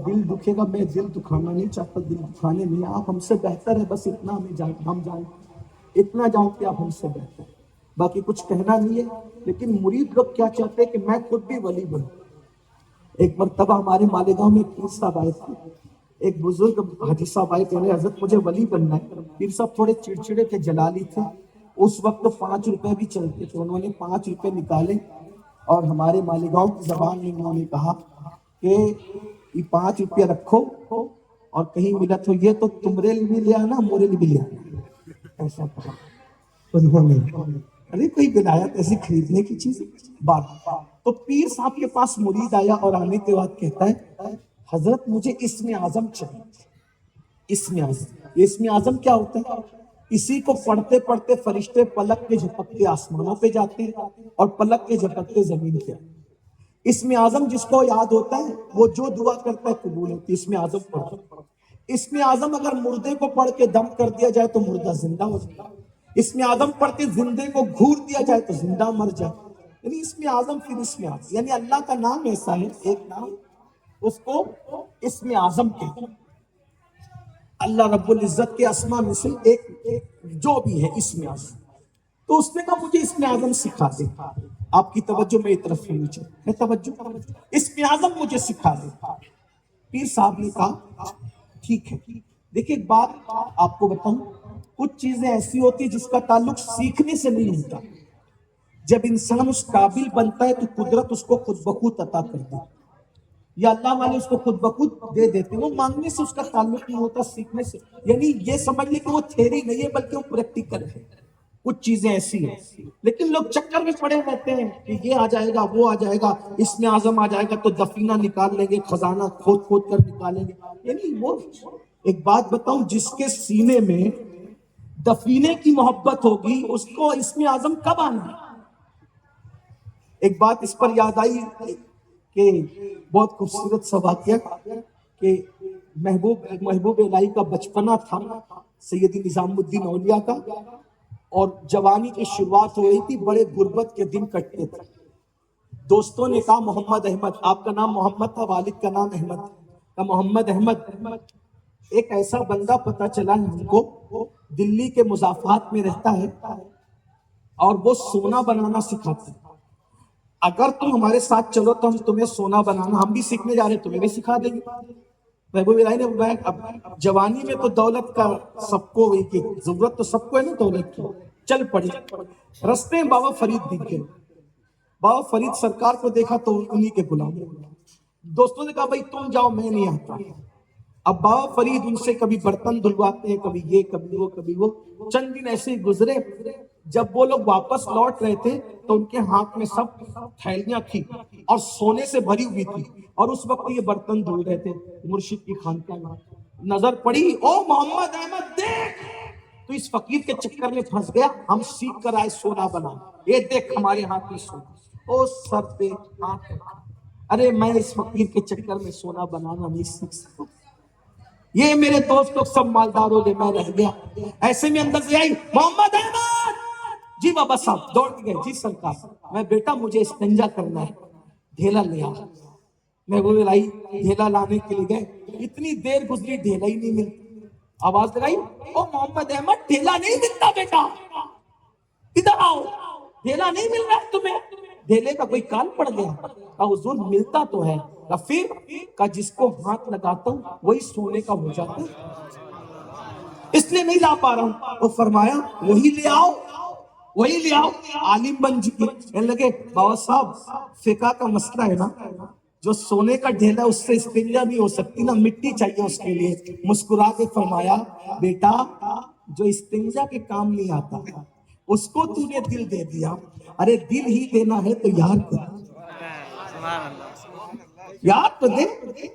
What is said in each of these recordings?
دل دکھے گا، میں دل دکھانا نہیں چاہتا، دل دکھانے نہیں، آپ ہم سے بہتر ہے، بس اتنا ہم جانتے، اتنا جانتے آپ ہم سے بہتر، باقی کچھ کہنا نہیں ہے۔ لیکن مرید لوگ کیا چاہتے ہیں کہ میں خود بھی ولی بنوں۔ ایک مرتبہ ہمارے مالیگاؤں میں پیر صاحب آئے تھے، ایک بزرگ حاجی صاحب آئے، کہہ رہے حضرت مجھے ولی بننا ہے۔ پیر صاحب تھوڑے چڑچڑے تھے، جلالی تھے، اس وقت 5 روپے بھی چلتے تھے، انہوں نے 5 روپے نکالے اور ہمارے مالیگاؤں کی زبان میں انہوں نے کہا کہ یہ 5 روپے رکھو اور کہیں ملا تو یہ تو تمہارے لیے بھی لے آنا، میرے لیے بھی لے آنا، ایسا کہا انہوں نے۔ ارے کوئی ولایت ایسی خریدنے کی چیز بات۔ تو پیر صاحب کے پاس مرید آیا اور آنے کے بعد کہتا ہے حضرت مجھے اسم اعظم چاہیے۔ اسم اعظم، اسم اعظم کیا ہوتا ہے؟ اسی کو پڑھتے پڑھتے فرشتے پلک کے جھپکتے آسمانوں پہ جاتے ہیں اور پلک کے جھپکتے زمین پہ۔ اسم اعظم جس کو یاد ہوتا ہے وہ جو دعا کرتا ہے قبول ہوتی ہے۔ اسم اعظم پڑھو۔ اسم اعظم اگر مردے کو پڑھ کے دم کر دیا جائے تو مردہ زندہ ہو جائے، اسم اعظم پڑھ کے زندے کو گھور دیا جائے تو زندہ مر جائے۔ یعنی اسم اعظم پھر اسم اعظم، یعنی اللہ کا نام ایسا ہے، ایک نام اس کو اسم اعظم کہتے ہیں۔ اللہ رب العزت کے اسماء میں سے ایک جو بھی ہے اسم اعظم۔ تو اس نے کہا مجھے اسم اعظم سکھا دے۔ آپ کی توجہ میری طرف ہونی چاہیے، توجہ، اسم اعظم مجھے سکھا دے۔ پیر صاحب نے کہا ٹھیک ہے۔ دیکھیں ایک بات آپ کو بتاؤں، کچھ چیزیں ایسی ہوتی ہیں جس کا تعلق سیکھنے سے نہیں ہوتا، جب انسان اس قابل بنتا ہے تو قدرت اس کو خود بخود عطا کر دی، یا اللہ والے اس کو خود بخود دے دیتے ہیں۔ وہ مانگنے سے اس کا تعلق نہیں ہوتا، سیکھنے سے، یعنی یہ سمجھ لیں کہ وہ تھیوری نہیں ہے بلکہ وہ پریکٹیکل ہے۔ کچھ چیزیں ایسی ہیں، لیکن لوگ چکر میں پڑے رہتے ہیں کہ یہ آ جائے گا، وہ آ جائے گا، اسم اعظم آ جائے گا تو دفینہ نکال لیں گے، خزانہ کھود کھود کر نکالیں گے۔ یعنی وہ ایک بات بتاؤں، جس کے سینے میں دفینے کی محبت ہوگی اس کو اسم اعظم کب آنا ہے؟ ایک بات اس پر یاد آئی کہ بہت خوبصورت سا واقعہ کہ محبوب الہی کا بچپنا تھا، سیدی نظام الدین اولیاء کا، اور جوانی کی شروعات ہو رہی تھی، بڑے غربت کے دن کٹتے تھے۔ دوستوں نے کہا محمد احمد، آپ کا نام محمد تھا، والد کا نام احمد تھا، محمد احمد ایک ایسا بندہ پتہ چلا ہے ہم کو، دلی کے مضافات میں رہتا ہے اور وہ سونا بنانا سکھاتا ہے۔ اگر تم ہمارے ساتھ چلو تو ہم تمہیں سونا بنانا، ہم بھی سیکھنے جا رہے ہیں، تمہیں بھی سکھا دیں گے۔ محبوب الہی نے بتایا اب جوانی میں تو دولت کا سب کو ضرورت تو سب کو ہے نا دولت کی، چل پڑے۔ رستے میں بابا فرید دکھ گئے، بابا فرید سرکار کو دیکھا تو انہی کے غلام۔ دوستوں نے کہا بھائی تم جاؤ، میں نہیں آتا۔ اب بابا فرید ان سے کبھی برتن دھلواتے ہیں، کبھی یہ کبھی وہ کبھی وہ۔ چند دن ایسے ہی گزرے، جب وہ لوگ واپس لوٹ رہے تھے تو ان کے ہاتھ میں سب تھیلیاں تھی اور سونے سے بھری ہوئی تھی، اور اس وقت یہ برتن دھل رہے تھے مرشد کی خانقاہ میں۔ نظر پڑی، او محمد احمد دیکھ، تو اس فقیر کے چکر میں پھنس گیا، ہم سیکھ کر آئے سونا بنا، یہ دیکھ ہمارے ہاتھ میں سونا۔ او سر پہ ہاتھ رکھا، ارے میں اس فقیر کے چکر میں سونا بنانا نہیں سیکھ سکتا، یہ میرے دوست لوگ سب مالداروں لے، میں رہ گیا۔ ایسے میں اندر سے آئی محمد احمد، جی بابا صاحب، دوڑ گئے، جی سرکار، میں بیٹا مجھے استنجا کرنا ہے، ڈھیلا لے آ۔ میں وہ لائی، ڈھیلا لانے کے لیے گئے، اتنی دیر گزری ڈھیلا ہی نہیں ملتا۔ آواز لگائی، او محمد احمد ڈھیلا نہیں ملتا بیٹا، ادھر آؤ، ڈھیلا نہیں مل رہا ہے تمہیں؟ ڈھیلے کا کوئی کان پڑ گیا؟ کہا حضور ملتا تو ہے۔ کہا پھر؟ کہا جس کو ہاتھ لگاتا ہوں وہی سونے کا ہو جاتا ہے، اس لیے نہیں لا پا رہا ہوں۔ وہ فرمایا وہی لے آؤ، وہی لے آؤ۔ عالم بن چکے، کہنے لگے بابا صاحب فقہ کا مسئلہ ہے نا، جو سونے کا ڈھیلا اس سے استنجا نہیں ہو سکتی نا، مٹی چاہیے اس کے لیے۔ مسکرا کے فرمایا بیٹا جو استنجا کے کام نہیں آتا اس کو تو نے دل دے دیا، ارے دل ہی دینا ہے تو یار کو یار تو دے۔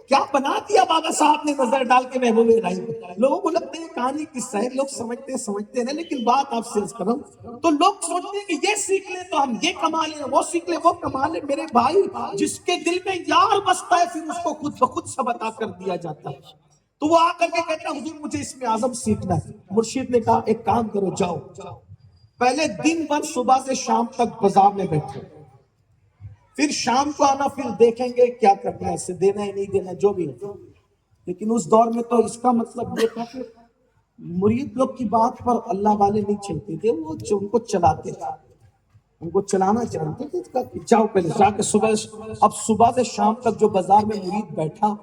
کیا بنا دیا بابا صاحب نے نظر ڈال کے محبوب الہی کو۔ لوگوں کو لگتا ہے کہانی قصہ ہے، لوگ سمجھتے ہیں، لیکن بات آپ سے کروں تو لوگ سوچتے ہیں کہ یہ سیکھ لیں تو ہم یہ کما لیں، وہ سیکھ لیں وہ کما لیں۔ میرے بھائی جس کے دل میں یار بستا ہے پھر اس کو خود بخود سب عطا کر دیا جاتا ہے۔ تو وہ آ کر کے کہتا ہے حضور مجھے اسم اعظم سیکھنا ہے۔ مرشد نے کہا ایک کام کرو، جاؤ پہلے دن بھر صبح سے شام تک بازار میں بیٹھو، پھر شام کو آنا، پھر دیکھیں گے کیا کرنا ہے، اسے دینا ہے نہیں دینا جو بھی ہے۔ لیکن اس دور میں تو اس کا مطلب یہ تھا کہ مرید لوگ کی بات پر اللہ والے نہیں چلتے تھے، وہ ان کو چلاتے تھے، ان کو چلانا جانتے تھے کہ جاؤ پہلے جا کے صبح سے شام تک جو بازار میں مرید بیٹھا،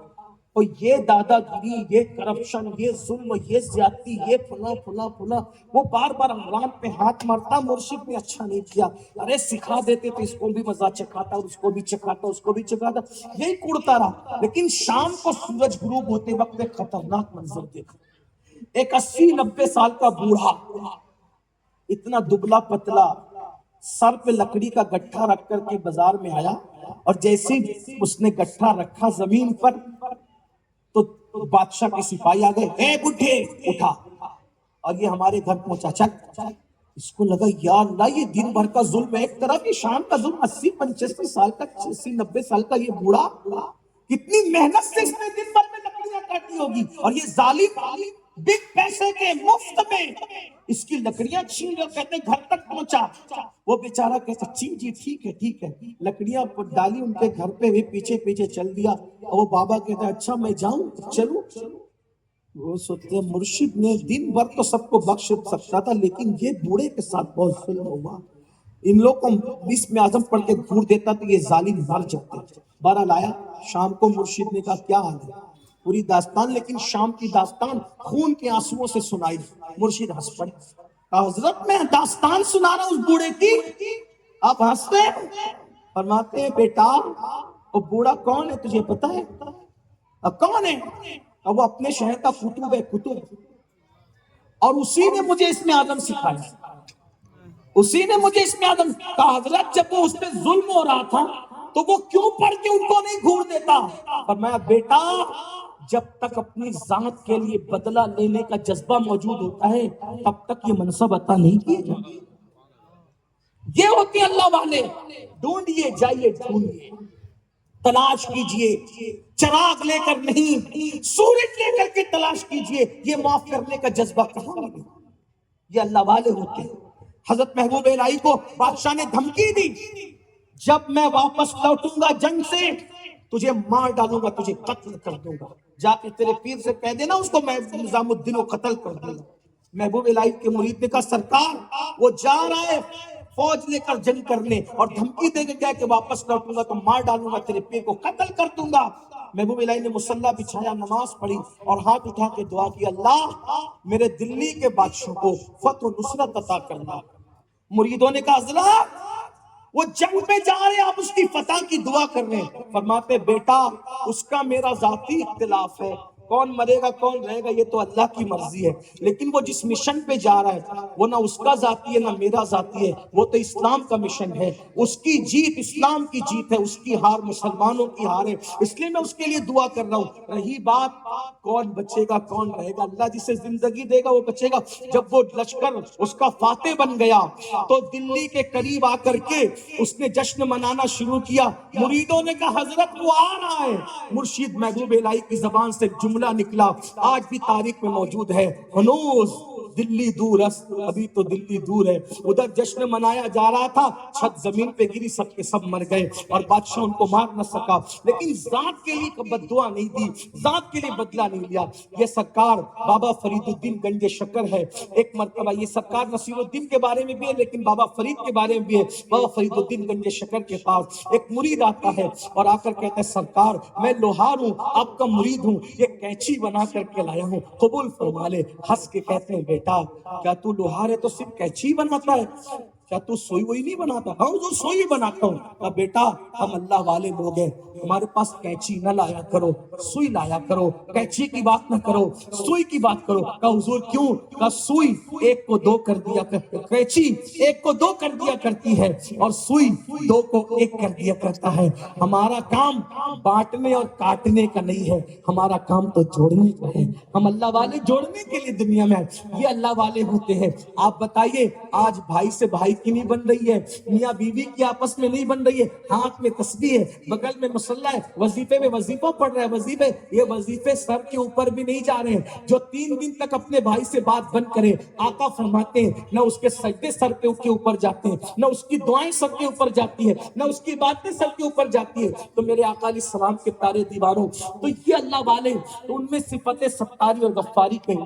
اور یہ دادا گیری، یہ کرپشن، یہ ظلم، یہ زیادتی، یہ فلاں فلاں فلاں، وہ بار بار عمران پہ ہاتھ مارتا، مرشد نے اچھا نہیں کیا، ارے سکھا دیتے تو اس کو بھی مزہ چکھاتا اور اس کو بھی چکھاتا، اس کو بھی چکھاتا، یہی کوڑتا رہا۔ لیکن شام کو سورج غروب ہوتے وقت ایک خطرناک منظر دیکھا، ایک 80-90 سال کا بوڑھا، اتنا دبلا پتلا، سر پہ لکڑی کا گٹھا رکھ کر کے بازار میں آیا، اور جیسے اس نے گٹھا رکھا زمین پر تو بادشاہ کے سپاہی آ گئے، اے بڈھے اٹھا، اور یہ ہمارے گھر پہنچا، چل۔ اس کو لگا یا اللہ، یہ دن بھر کا ظلم ہے ایک طرف، یہ شام کا ظلم، 80-85 سال کا، 80-90 سال کا یہ بوڑھا، کتنی محنت سے اس نے دن بھر میں لکڑیاں کاٹی ہوگی، اور یہ ظالم بگ پیسے کے مفت میں اس کی لکڑیاں چھین کر کہتے ہیں گھر تک پہنچا۔ وہ بیچارہ کہتا جی ٹھیک ہے ٹھیک ہے، لکڑیاں ڈالی ان کے گھر پہ، بھی پیچھے پیچھے چل دیا، اور وہ بابا کہتا ہے اچھا میں جاؤں، چلوں۔ وہ سوچتے ہیں مرشد نے دن بھر تو سب کو بخش سکتا تھا، لیکن یہ بوڑھے کے ساتھ بہت ظلم ہوا، ان لوگ کو بسم اعظم پڑھ کے گھور دیتا تو یہ ظالم مر جاتے۔ بہرحال آیا شام کو، مرشد نے کہا کیا حال ہے، پوری داستان، لیکن شام کی داستان خون کے آنسوؤں سے سنائی۔ مرشد ہنس پڑے، کہا حضرت میں داستان سنا رہا ہوں اس بوڑھے کی، آپ ہنس رہے ہیں؟ فرماتے ہیں بیٹا وہ بوڑھا کون ہے تجھے پتا ہے؟ کون ہے؟ وہ اپنے شہر کا کتب ہے، کتب، اور اسی نے مجھے اسم اعظم سکھایا، اسی نے مجھے اسم اعظم کہا۔ حضرت جب وہ اس پہ ظلم ہو رہا تھا تو وہ کیوں پڑھ کے ان کو نہیں گھور دیتا؟ فرمایا بیٹا جب تک اپنی ذات کے لیے بدلہ لینے کا جذبہ موجود ہوتا ہے تب تک یہ منصب عطا نہیں کیے جاتے۔ یہ ہوتے اللہ والے، ڈھونڈیے جائیے، ڈھونڈیے تلاش کیجئے، چراغ لے کر نہیں سورج لے کر کے تلاش کیجئے، یہ معاف کرنے کا جذبہ کہاں ملے؟ یہ اللہ والے ہوتے ہیں۔ حضرت محبوب الہی کو بادشاہ نے دھمکی دی، جب میں واپس لوٹوں گا جنگ سے تجھے مار ڈالوں گا، تجھے قتل کر دوں گا، جا کے تیرے پیر سے کہہ دینا اس کو میں نظام الدین کو قتل کر دوں گا۔ محبوب الہی کے مرید نے کہا سرکار وہ جا رہا ہے فوج لے کر جنگ کرنے، اور دھمکی دے کے کہا کہ واپس لوٹوں گا تو مار ڈالوں گا، تیرے پیر کو قتل کر دوں گا۔ محبوب الہی نے مصلی بچھایا، نماز پڑھی، اور ہاتھ اٹھا کے دعا کی، اللہ میرے دلی کے بادشاہ کو فتح و نصرت عطا کرنا۔ مریدوں نے کہا حضرت وہ جنگ پہ جا رہے آپ اس کی فتح کی دعا کر رہے ہیں۔ فرماتے بیٹا اس کا میرا ذاتی اختلاف ہے، کون مرے گا کون رہے گا یہ تو اللہ کی مرضی ہے، لیکن وہ جس مشن پہ جا رہا ہے وہ نہ اس کا ذاتی ہے نہ میرا ذاتی ہے، وہ تو اسلام کا مشن ہے، اس کی جیت اسلام کی جیت ہے، اس کی ہار مسلمانوں کی ہار ہے، اس لیے میں اس کے لیے دعا کر رہا ہوں۔ رہی بات کون بچے گا کون رہے گا، اللہ جسے زندگی دے گا وہ بچے گا۔ جب وہ لشکر اس کا فاتح بن گیا تو دلی کے قریب آ کر کے اس نے جشن منانا شروع کیا۔ مریدوں نے کہا حضرت وہ آ رہا ہے۔ مرشد محبوب الہی کی زبان سے جملہ نکلا، آج بھی تاریخ میں موجود ہے، ہنوز دلی دور است، ابھی تو دلی دور ہے۔ ادھر جشن منایا جا رہا تھا، چھت زمین پہ گری، سب کے سب مر گئے، اور بادشاہ ان کو مار نہ سکا، لیکن ذات کے لیے بد دعا نہیں دی، ذات کے لیے بدلہ نہیں لیا۔ یہ سرکار بابا فرید الدین گنج شکر ہے۔ ایک مرتبہ یہ سرکار نصیر الدین کے بارے میں بھی ہے لیکن بابا فرید کے بارے میں بھی ہے۔ بابا فرید الدین گنج شکر کے پاس ایک مرید آتا ہے اور آ کر کہتا ہے سرکار میں لوہار ہوں، آپ کا مرید ہوں، یہ کینچی بنا کر کے لایا ہوں، قبول فرما لے۔ ہنس کے کہتے ہیں بیٹا کیا تو لوہار ہے تو صرف کینچی بناتا ہے، کیا تو سوئی وہی نہیں بناتا؟ ہاں حضور سوئی بناتا ہوں۔ کہا بیٹا ہم اللہ والے لوگ ہیں، ہمارے پاس کینچی نہ لایا کرو، سوئی لایا کرو، کینچی کی بات نہ کرو، سوئی کی بات کرو۔ کہا حضور کیوں؟ کہا سوئی ایک کو دو کر دیا کینچی ایک کو دو کر دیا کرتی ہے اور سوئی دو کو ایک کر دیا کرتا ہے۔ ہمارا کام بانٹنے اور کاٹنے کا نہیں ہے، ہمارا کام تو جوڑنے کا ہے۔ ہم اللہ والے جوڑنے کے لیے دنیا میں ہیں، یہ اللہ والے ہوتے ہیں۔ آپ بتائیے آج بھائی سے بھائی کی نہیں بن رہی ہے، میاں بیوی کی آپس میں نہیں بن رہی ہے، ہاتھ میں تسبیح ہے، بغل میں مصلی ہے، وظیفے میں وظیفہ پڑھ رہا ہے، وظیفے یہ وظیفے سر کے اوپر بھی نہیں جا رہے ہیں۔ جو 3 دن تک اپنے بھائی سے بات بند کرے، آقا فرماتے ہیں نہ اس کے سجدے سر کے اوپر جاتے ہیں، نہ اس کی دعائیں سر کے اوپر جاتی ہے، نہ اس کی باتیں سر کے اوپر جاتی ہے۔ تو میرے آقا علیہ السلام کے پیارے دیواروں، تو یہ اللہ والے، تو ان میں صفت ستاری اور غفاری کہیں